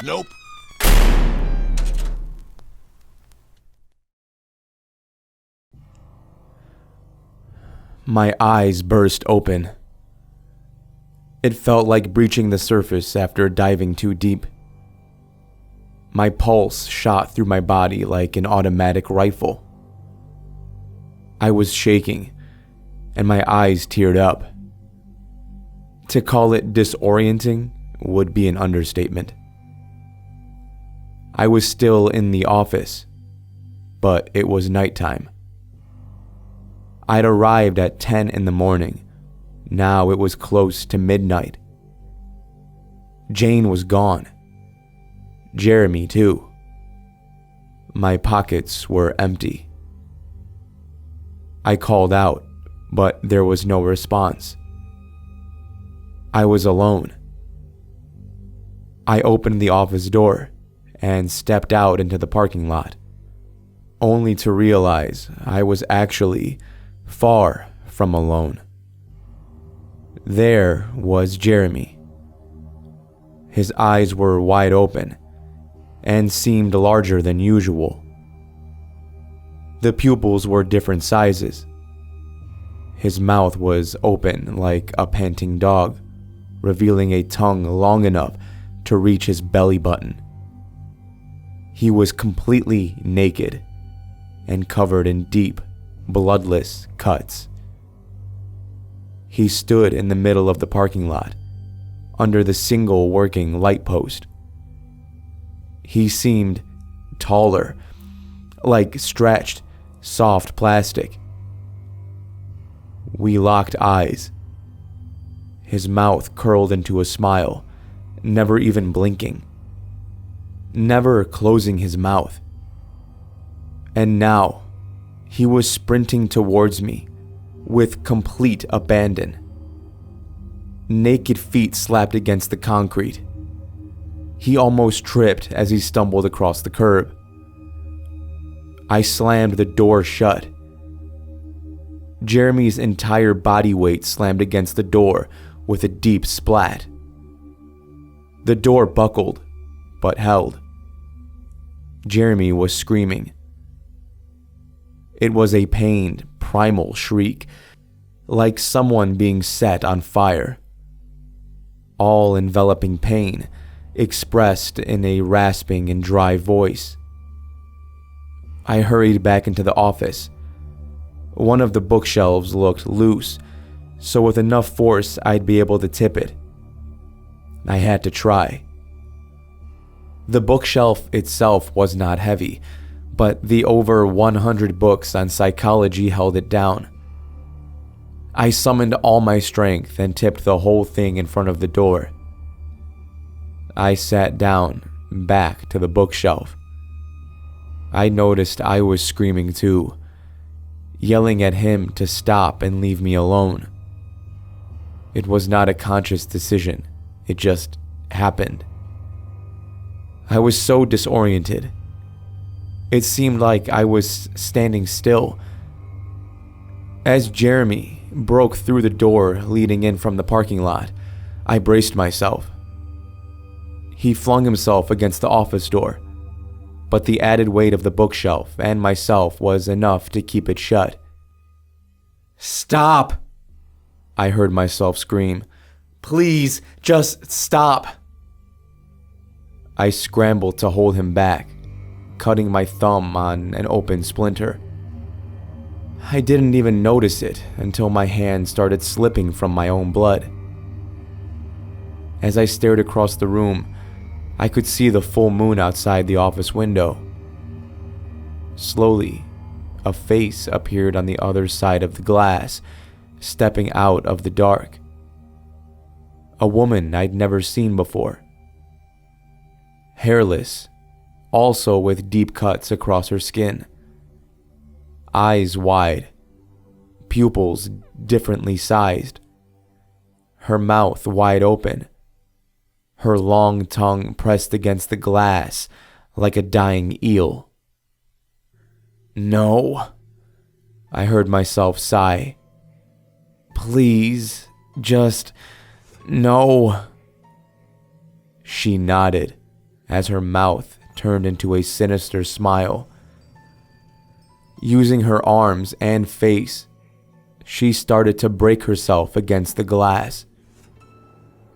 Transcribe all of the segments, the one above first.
Nope. My eyes burst open. It felt like breaching the surface after diving too deep. My pulse shot through my body like an automatic rifle. I was shaking, and my eyes teared up. To call it disorienting would be an understatement. I was still in the office, but it was nighttime. I'd arrived at 10 in the morning. Now it was close to midnight. Jane was gone. Jeremy, too. My pockets were empty. I called out, but there was no response. I was alone. I opened the office door and stepped out into the parking lot, only to realize I was actually far from alone. There was Jeremy. His eyes were wide open and seemed larger than usual. The pupils were different sizes. His mouth was open like a panting dog, revealing a tongue long enough to reach his belly button. He was completely naked and covered in deep, bloodless cuts. He stood in the middle of the parking lot, under the single working light post. He seemed taller, like stretched, soft plastic. We locked eyes. His mouth curled into a smile, never even blinking, never closing his mouth. And now, he was sprinting towards me with complete abandon. Naked feet slapped against the concrete. He almost tripped as he stumbled across the curb. I slammed the door shut. Jeremy's entire body weight slammed against the door with a deep splat. The door buckled, but held. Jeremy was screaming. It was a pained, primal shriek, like someone being set on fire. All-enveloping pain, expressed in a rasping and dry voice. I hurried back into the office. One of the bookshelves looked loose, so with enough force I'd be able to tip it. I had to try. The bookshelf itself was not heavy, but the over 100 books on psychology held it down. I summoned all my strength and tipped the whole thing in front of the door. I sat down, back to the bookshelf. I noticed I was screaming too, yelling at him to stop and leave me alone. It was not a conscious decision, it just happened. I was so disoriented. It seemed like I was standing still. As Jeremy broke through the door leading in from the parking lot, I braced myself. He flung himself against the office door, but the added weight of the bookshelf and myself was enough to keep it shut. "Stop!" I heard myself scream. "Please, just stop!" I scrambled to hold him back, cutting my thumb on an open splinter. I didn't even notice it until my hand started slipping from my own blood. As I stared across the room, I could see the full moon outside the office window. Slowly, a face appeared on the other side of the glass, stepping out of the dark. A woman I'd never seen before. Hairless, also with deep cuts across her skin. Eyes wide, pupils differently sized. Her mouth wide open, her long tongue pressed against the glass like a dying eel. "No," I heard myself sigh. "Please, just no." She nodded as her mouth turned into a sinister smile. Using her arms and face, she started to break herself against the glass.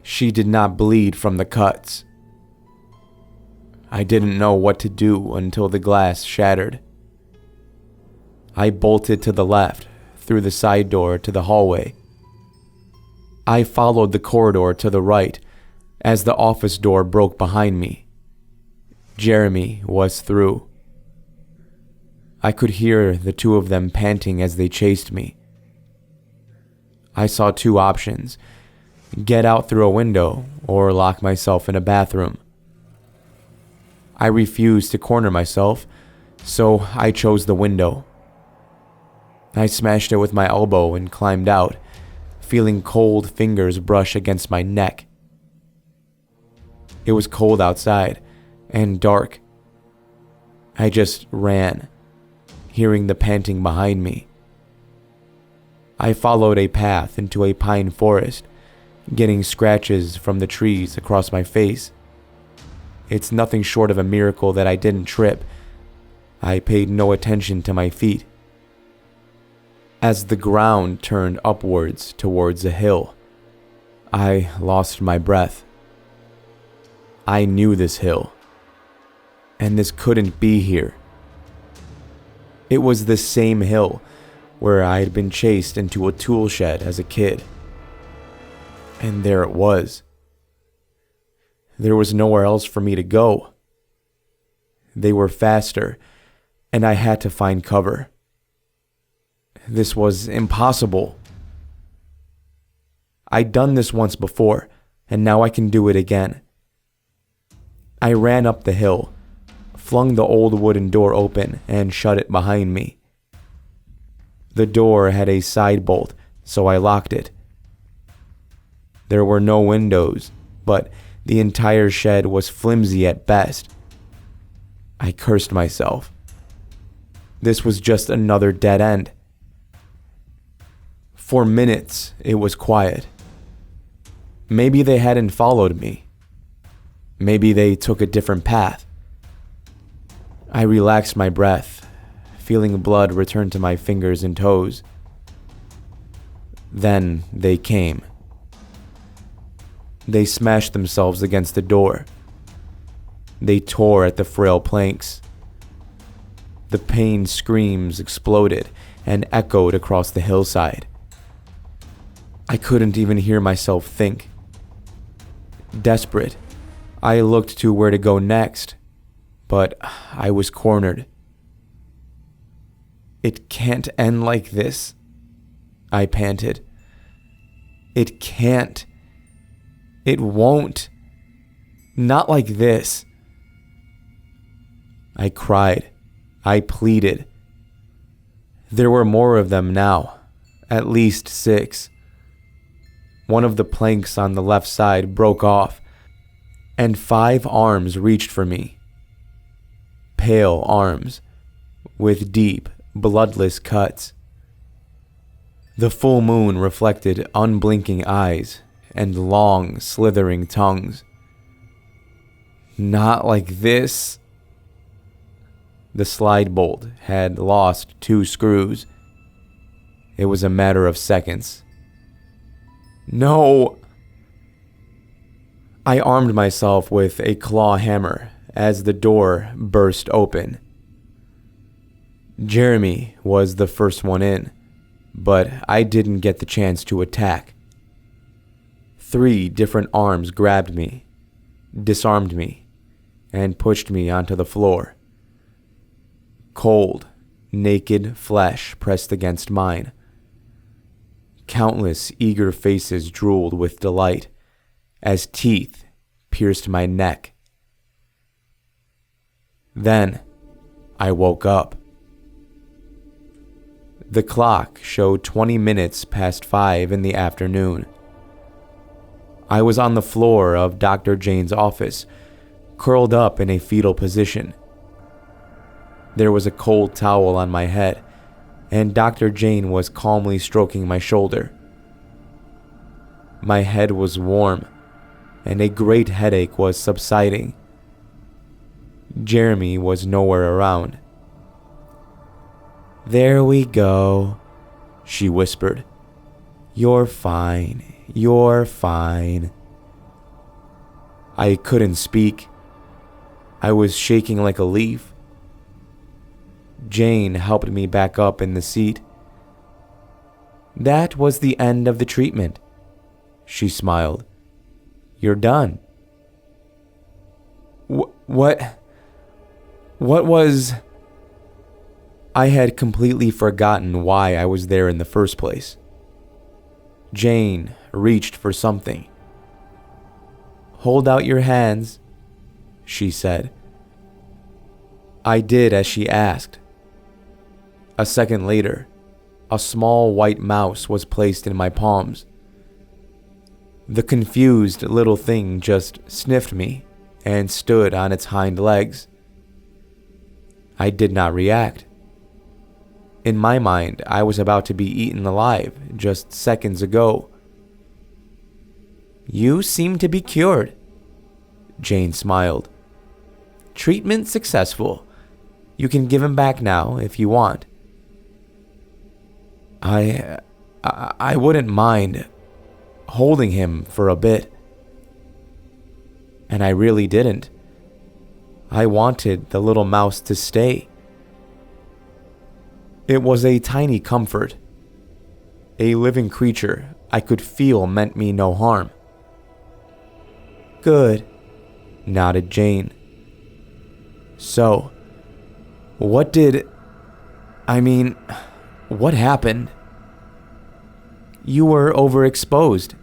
She did not bleed from the cuts. I didn't know what to do until the glass shattered. I bolted to the left, through the side door to the hallway. I followed the corridor to the right as the office door broke behind me. Jeremy was through. I could hear the two of them panting as they chased me. I saw two options: get out through a window or lock myself in a bathroom. I refused to corner myself, so I chose the window. I smashed it with my elbow and climbed out, feeling cold fingers brush against my neck. It was cold outside and dark. I just ran, hearing the panting behind me. I followed a path into a pine forest, getting scratches from the trees across my face. It's nothing short of a miracle that I didn't trip. I paid no attention to my feet. As the ground turned upwards towards a hill, I lost my breath. I knew this hill, and this couldn't be here. It was the same hill where I had been chased into a tool shed as a kid. And there it was. There was nowhere else for me to go. They were faster, and I had to find cover. This was impossible. I'd done this once before, and now I can do it again. I ran up the hill, flung the old wooden door open, and shut it behind me. The door had a side bolt, so I locked it. There were no windows, but the entire shed was flimsy at best. I cursed myself. This was just another dead end. For minutes, it was quiet. Maybe they hadn't followed me. Maybe they took a different path. I relaxed my breath, feeling blood return to my fingers and toes. Then they came. They smashed themselves against the door. They tore at the frail planks. The pain screams exploded and echoed across the hillside. I couldn't even hear myself think. Desperate, I looked to where to go next, but I was cornered. "It can't end like this," I panted. "It can't. It won't. Not like this." I cried. I pleaded. There were more of them now, at least 6. One of the planks on the left side broke off, and 5 arms reached for me. Pale arms, with deep, bloodless cuts. The full moon reflected unblinking eyes and long, slithering tongues. "Not like this." The slide bolt had lost 2 screws. It was a matter of seconds. "No!" I armed myself with a claw hammer as the door burst open. Jeremy was the first one in, but I didn't get the chance to attack. 3 different arms grabbed me, disarmed me, and pushed me onto the floor. Cold, naked flesh pressed against mine. Countless eager faces drooled with delight as teeth pierced my neck. Then I woke up. The clock showed 20 minutes past 5 in the afternoon. I was on the floor of Dr. Jane's office, curled up in a fetal position. There was a cold towel on my head, and Dr. Jane was calmly stroking my shoulder. My head was warm, and a great headache was subsiding. Jeremy was nowhere around. "There we go," she whispered. "You're fine. You're fine." I couldn't speak. I was shaking like a leaf. Jane helped me back up in the seat. "That was the end of the treatment," she smiled. "You're done." What was... I had completely forgotten why I was there in the first place. Jane reached for something. "Hold out your hands," she said. I did as she asked. A second later, a small white mouse was placed in my palms. The confused little thing just sniffed me and stood on its hind legs. I did not react. In my mind, I was about to be eaten alive just seconds ago. "You seem to be cured," Jane smiled. "Treatment successful. You can give him back now if you want." I wouldn't mind holding him for a bit. And I really didn't. I wanted the little mouse to stay. It was a tiny comfort. A living creature I could feel meant me no harm. "Good," nodded Jane. "So, what happened?" "You were overexposed,"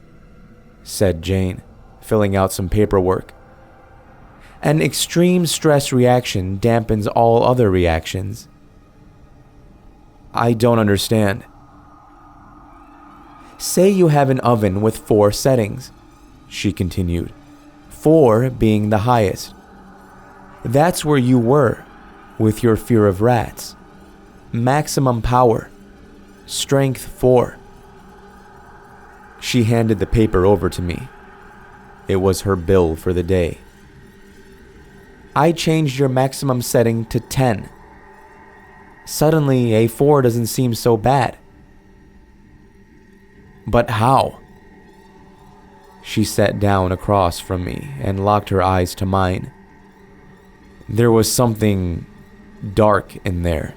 said Jane, filling out some paperwork. "An extreme stress reaction dampens all other reactions." "I don't understand." "Say you have an oven with 4 settings," she continued, 4 being the highest. "That's where you were with your fear of rats. Maximum power. Strength 4. She handed the paper over to me. It was her bill for the day. "I changed your maximum setting to 10. Suddenly, a 4 doesn't seem so bad." "But how?" She sat down across from me and locked her eyes to mine. There was something dark in there.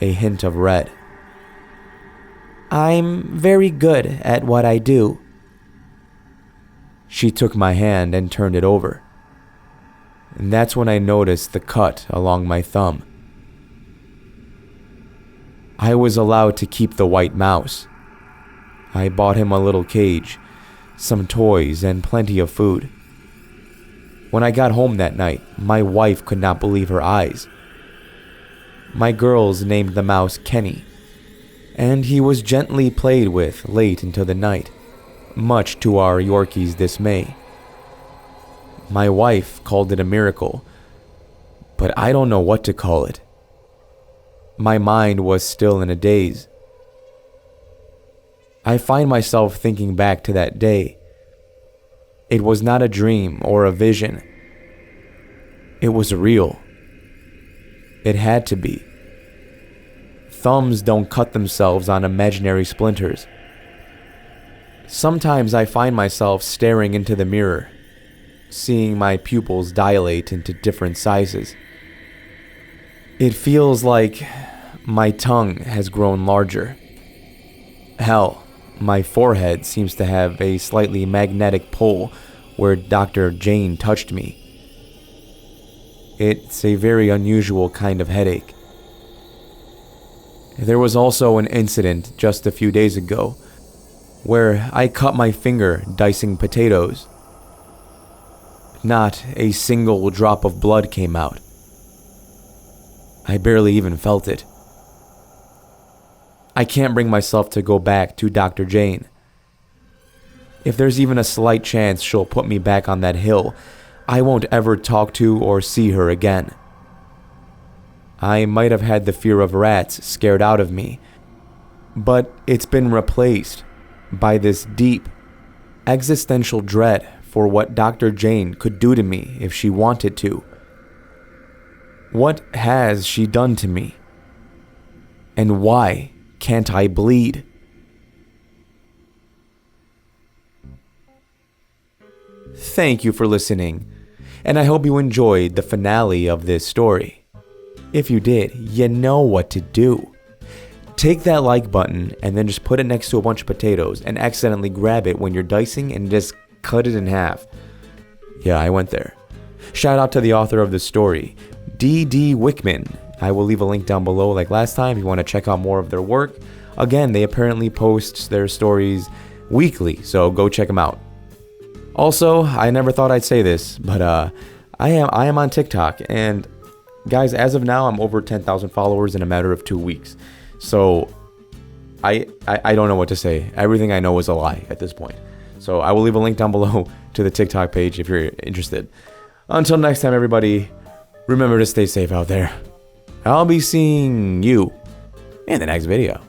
A hint of red. "I'm very good at what I do." She took my hand and turned it over. And that's when I noticed the cut along my thumb. I was allowed to keep the white mouse. I bought him a little cage, some toys, and plenty of food. When I got home that night, my wife could not believe her eyes. My girls named the mouse Kenny, and he was gently played with late into the night, much to our Yorkie's dismay. My wife called it a miracle, but I don't know what to call it. My mind was still in a daze. I find myself thinking back to that day. It was not a dream or a vision. It was real. It had to be. Thumbs don't cut themselves on imaginary splinters. Sometimes I find myself staring into the mirror, seeing my pupils dilate into different sizes. It feels like my tongue has grown larger. Hell, my forehead seems to have a slightly magnetic pull where Dr. Jane touched me. It's a very unusual kind of headache. There was also an incident just a few days ago where I cut my finger dicing potatoes. Not a single drop of blood came out. I barely even felt it. I can't bring myself to go back to Dr. Jane. If there's even a slight chance she'll put me back on that hill, I won't ever talk to or see her again. I might have had the fear of rats scared out of me, but it's been replaced by this deep, existential dread for what Dr. Jane could do to me if she wanted to. What has she done to me? And why can't I bleed? Thank you for listening, and I hope you enjoyed the finale of this story. If you did, you know what to do. Take that like button and then just put it next to a bunch of potatoes and accidentally grab it when you're dicing and just cut it in half. Yeah, I went there. Shout out to the author of this story, D.D. Wikman. I will leave a link down below like last time if you want to check out more of their work. Again, they apparently post their stories weekly, so go check them out. Also, I never thought I'd say this, but I am on TikTok, and guys, as of now, I'm over 10,000 followers in a matter of 2 weeks. So I don't know what to say. Everything I know is a lie at this point. So I will leave a link down below to the TikTok page if you're interested. Until next time, everybody, remember to stay safe out there. I'll be seeing you in the next video.